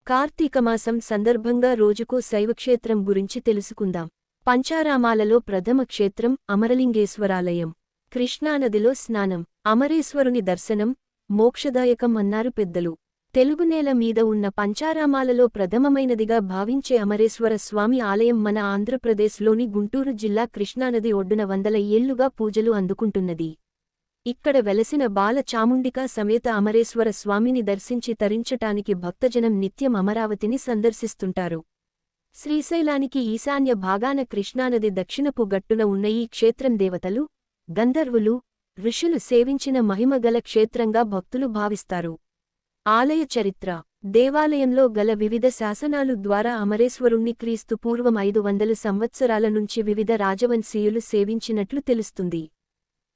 కార్తీకమాసం సందర్భంగా రోజుకో శైవక్షేత్రం గురించి తెలుసుకుందాం. పంచారామాలలో ప్రథమ క్షేత్రం అమరలింగేశ్వరాలయం. కృష్ణానదిలో స్నానం, అమరేశ్వరుని దర్శనం మోక్షదాయకం అన్నారు పెద్దలు. తెలుగునేల మీద ఉన్న పంచారామాలలో ప్రథమమైనదిగా భావించే అమరేశ్వర స్వామి ఆలయం మన ఆంధ్రప్రదేశ్లోని గుంటూరు జిల్లా కృష్ణానది ఒడ్డున వందల ఏళ్లుగా పూజలు అందుకుంటున్నది. ఇక్కడ వెలసిన బాల చాముండికా సమేత అమరేశ్వర స్వామిని దర్శించి తరించటానికి భక్తజనం నిత్యం అమరావతిని సందర్శిస్తుంటారు. శ్రీశైలానికి ఈశాన్య భాగాన కృష్ణానది దక్షిణపు గట్టున ఉన్న ఈ క్షేత్రం దేవతలు, గంధర్వులు, ఋషులు సేవించిన మహిమగల క్షేత్రంగా భక్తులు భావిస్తారు. ఆలయ చరిత్ర. దేవాలయంలో గల వివిధ శాసనాలు ద్వారా అమరేశ్వరుణ్ణి క్రీస్తు పూర్వం 500 సంవత్సరాల నుంచి వివిధ రాజవంశీయులు సేవించినట్లు తెలుస్తుంది.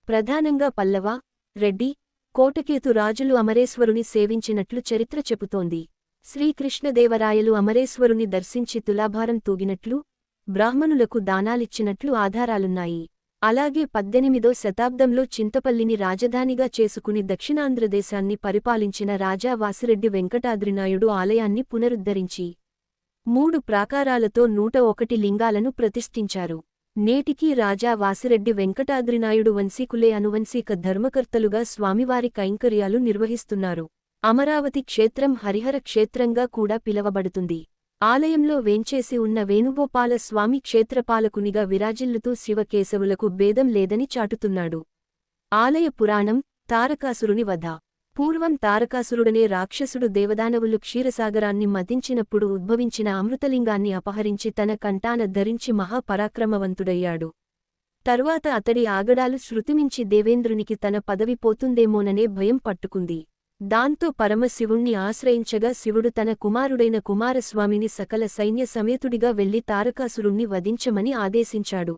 ప్రధానంగా పల్లవ, రెడ్డి, కోటకేతు రాజులు అమరేశ్వరుని సేవించినట్లు చరిత్ర చెబుతోంది. శ్రీకృష్ణదేవరాయలు అమరేశ్వరుని దర్శించి తులాభారం తూగినట్లు, బ్రాహ్మణులకు దానాలిచ్చినట్లు ఆధారాలున్నాయి. అలాగే 18వ శతాబ్దంలో చింతపల్లిని రాజధానిగా చేసుకుని దక్షిణాంధ్రదేశాన్ని పరిపాలించిన రాజా వాసిరెడ్డి వెంకటాద్రినాయుడు ఆలయాన్ని పునరుద్ధరించి 3 ప్రాకారాలతో 101 లింగాలను ప్రతిష్ఠించారు. నేటికీ రాజా వాసిరెడ్డి వెంకటాద్రినాయుడు వంశీకులే అనువంశీక ధర్మకర్తలుగా స్వామివారి కైంకర్యాలు నిర్వహిస్తున్నారు. అమరావతి క్షేత్రం హరిహర క్షేత్రంగా కూడా పిలవబడుతుంది. ఆలయంలో వేంచేసి ఉన్న వేణుగోపాల స్వామి క్షేత్రపాలకునిగా విరాజిల్లుతూ శివకేశవులకు భేదం లేదని చాటుతున్నాడు. ఆలయ పురాణం. తారకాసురుని వధ. పూర్వం తారకాసురుడనే రాక్షసుడు దేవదానవులు క్షీరసాగరాన్ని మదించినప్పుడు ఉద్భవించిన అమృతలింగాన్ని అపహరించి తన కంఠాన ధరించి మహాపరాక్రమవంతుడయ్యాడు. తర్వాత అతడి ఆగడాలు శృతిమించి దేవేంద్రునికి తన పదవి పోతుందేమోననే భయం పట్టుకుంది. దాంతో పరమశివుణ్ణి ఆశ్రయించగా శివుడు తన కుమారుడైన కుమారస్వామిని సకల సైన్య సమేతుడిగా వెళ్లి తారకాసురుణ్ణి వధించమని ఆదేశించాడు.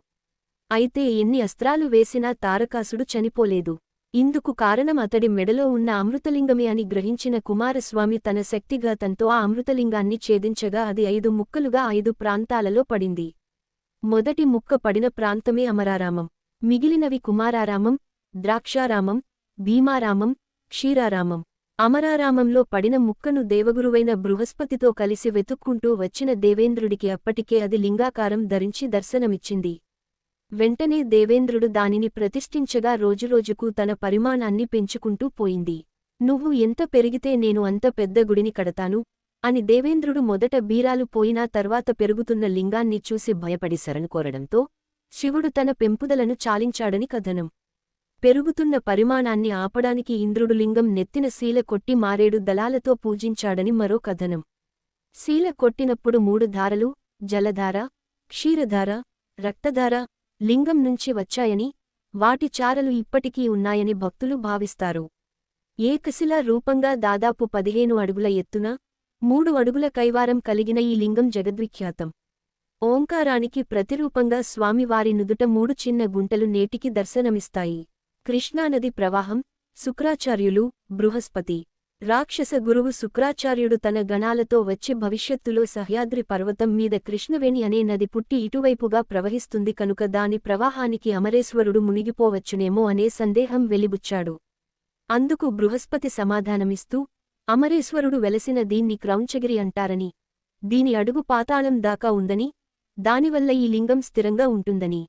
అయితే ఎన్ని అస్త్రాలు వేసినా తారకాసుడు చనిపోలేదు. ఇందుకు కారణం అతడి మెడలో ఉన్న అమృతలింగమే అని గ్రహించిన కుమారస్వామి తన శక్తిఘాతంతో ఆ అమృతలింగాన్ని ఛేదించగా అది 5 ముక్కలుగా 5 ప్రాంతాలలో పడింది. మొదటి ముక్క పడిన ప్రాంతమే అమరారామం. మిగిలినవి కుమారారామం, ద్రాక్షారామం, భీమారామం, క్షీరారామం. అమరారామంలో పడిన ముక్కను దేవగురువైన బృహస్పతితో కలిసి వెతుక్కుంటూ వచ్చిన దేవేంద్రుడికి అప్పటికే అది లింగాకారం ధరించి దర్శనమిచ్చింది. వెంటనే దేవేంద్రుడు దానిని ప్రతిష్ఠించగా రోజురోజుకూ తన పరిమాణాన్ని పెంచుకుంటూ పోయింది. నువ్వు ఎంత పెరిగితే నేను అంత పెద్ద గుడిని కడతాను అని దేవేంద్రుడు మొదట బీరాలు పోయినా తర్వాత పెరుగుతున్న లింగాన్ని చూసి భయపడి శరణు కోరడంతో శివుడు తన పెంపుదలను చాలించాడని కథనం. పెరుగుతున్న పరిమాణాన్ని ఆపడానికి ఇంద్రుడు లింగం నెత్తిన శీల కొట్టి మారేడు దళాలతో పూజించాడని మరో కథనం. శీల కొట్టినప్పుడు 3 ధారలు, జలధార, క్షీరధార, రక్తధార లింగం నుంచి వచ్చాయని, వాటి చారలు ఇప్పటికీ ఉన్నాయని భక్తులు భావిస్తారు. ఏకశిలా రూపంగా దాదాపు 15 అడుగుల ఎత్తున 3 అడుగుల కైవారం కలిగిన ఈ లింగం జగద్విఖ్యాతం. ఓంకారానికి ప్రతిరూపంగా స్వామివారి నుదుట 3 చిన్న గుంటలు నేటికి దర్శనమిస్తాయి. కృష్ణానది ప్రవాహం. శుక్రాచార్యులు. బృహస్పతి రాక్షస గురువు శుక్రాచార్యుడు తన గణాలతో వచ్చి భవిష్యత్తులో సహ్యాద్రి పర్వతం మీద కృష్ణవేణి అనే నది పుట్టి ఇటువైపుగా ప్రవహిస్తుంది కనుక దాని ప్రవాహానికి అమరేశ్వరుడు మునిగిపోవచ్చునేమో అనే సందేహం వెలిబుచ్చాడు. అందుకు బృహస్పతి సమాధానమిస్తూ, అమరేశ్వరుడు వెలసిన దీన్ని క్రౌంచగిరి అంటారని, దీని అడుగు పాతాళం దాకా ఉందని, దానివల్ల ఈ లింగం స్థిరంగా ఉంటుందని,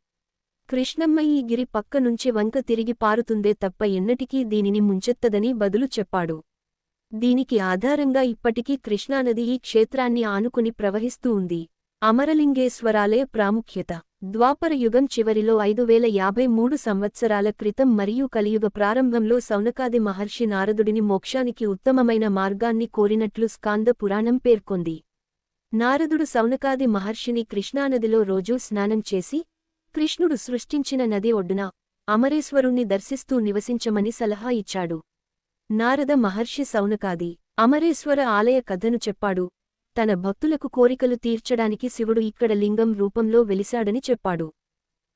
కృష్ణమ్మ ఈ గిరి పక్క నుంచి వంక తిరిగి పారుతుందే తప్ప ఎన్నటికీ దీనిని ముంచెత్తదని బదులు చెప్పాడు. దీనికి ఆధారంగా ఇప్పటికీ కృష్ణానది ఈ క్షేత్రాన్ని ఆనుకుని ప్రవహిస్తూ ఉంది. అమరలింగేశ్వరాలయ ప్రాముఖ్యత. ద్వాపర యుగం చివరిలో 5053 సంవత్సరాల క్రితం మరియు కలియుగ ప్రారంభంలో సౌనకాది మహర్షి నారదుడిని మోక్షానికి ఉత్తమమైన మార్గాన్ని కోరినట్లు స్కాంద పురాణం పేర్కొంది. నారదుడు సౌనకాది మహర్షిని కృష్ణానదిలో రోజూ స్నానం చేసి, కృష్ణుడు సృష్టించిన నది ఒడ్డున అమరేశ్వరుణ్ణి దర్శిస్తూ నివసించమని సలహా ఇచ్చాడు. నారద మహర్షి సౌనకాది అమరేశ్వర ఆలయ కథను చెప్పాడు. తన భక్తులకు కోరికలు తీర్చడానికి శివుడు ఇక్కడ లింగం రూపంలో వెలిశాడని చెప్పాడు.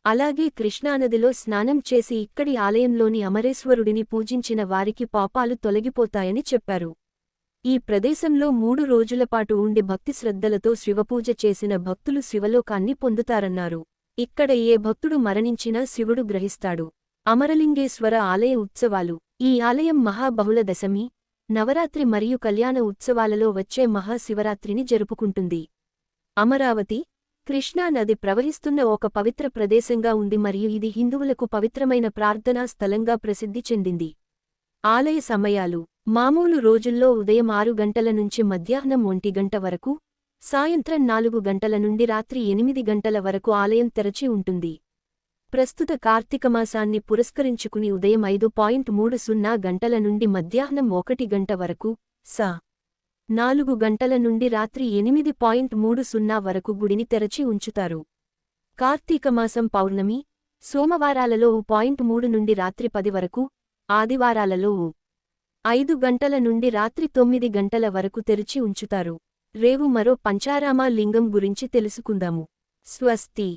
అలాగే కృష్ణానదిలో స్నానం చేసి ఇక్కడి ఆలయంలోని అమరేశ్వరుడిని పూజించిన వారికి పాపాలు తొలగిపోతాయని చెప్పారు. ఈ ప్రదేశంలో 3 రోజులపాటు ఉండి భక్తి శ్రద్ధలతో శివపూజ చేసిన భక్తులు శివలోకాన్ని పొందుతారన్నారు. ఇక్కడ ఏ భక్తుడు మరణించినా శివుడు గ్రహిస్తాడు. అమరలింగేశ్వర ఆలయ ఉత్సవాలు. ఈ ఆలయం మహాబహుళ దశమి, నవరాత్రి మరియు కళ్యాణ ఉత్సవాలలో వచ్చే మహాశివరాత్రిని జరుపుకుంటుంది. అమరావతి కృష్ణా నది ప్రవహిస్తున్న ఒక పవిత్ర ప్రదేశంగా ఉంది మరియు ఇది హిందువులకు పవిత్రమైన ప్రార్థనా స్థలంగా ప్రసిద్ధి చెందింది. ఆలయ సమయాలు మామూలు రోజుల్లో ఉదయం 6 గంటల నుంచి మధ్యాహ్నం 1 గంట వరకు, సాయంత్రం 4 గంటల నుండి రాత్రి 8 గంటల వరకు ఆలయం తెరచి ఉంటుంది. ప్రస్తుత కార్తీకమాసాన్ని పురస్కరించుకుని ఉదయం 5:30 గంటల నుండి మధ్యాహ్నం 1 గంట వరకు, సా 4 గంటల నుండి రాత్రి 8:30 వరకు గుడిని తెరచి ఉంచుతారు. కార్తీకమాసం పౌర్ణమి, సోమవారాలలో 3 నుండి రాత్రి 10 వరకు, ఆదివారాలలో 5 గంటల నుండి రాత్రి 9 గంటల వరకు తెరిచి ఉంచుతారు. రేవు మరో పంచారామ లింగం గురించి తెలుసుకుందాము. స్వస్తి.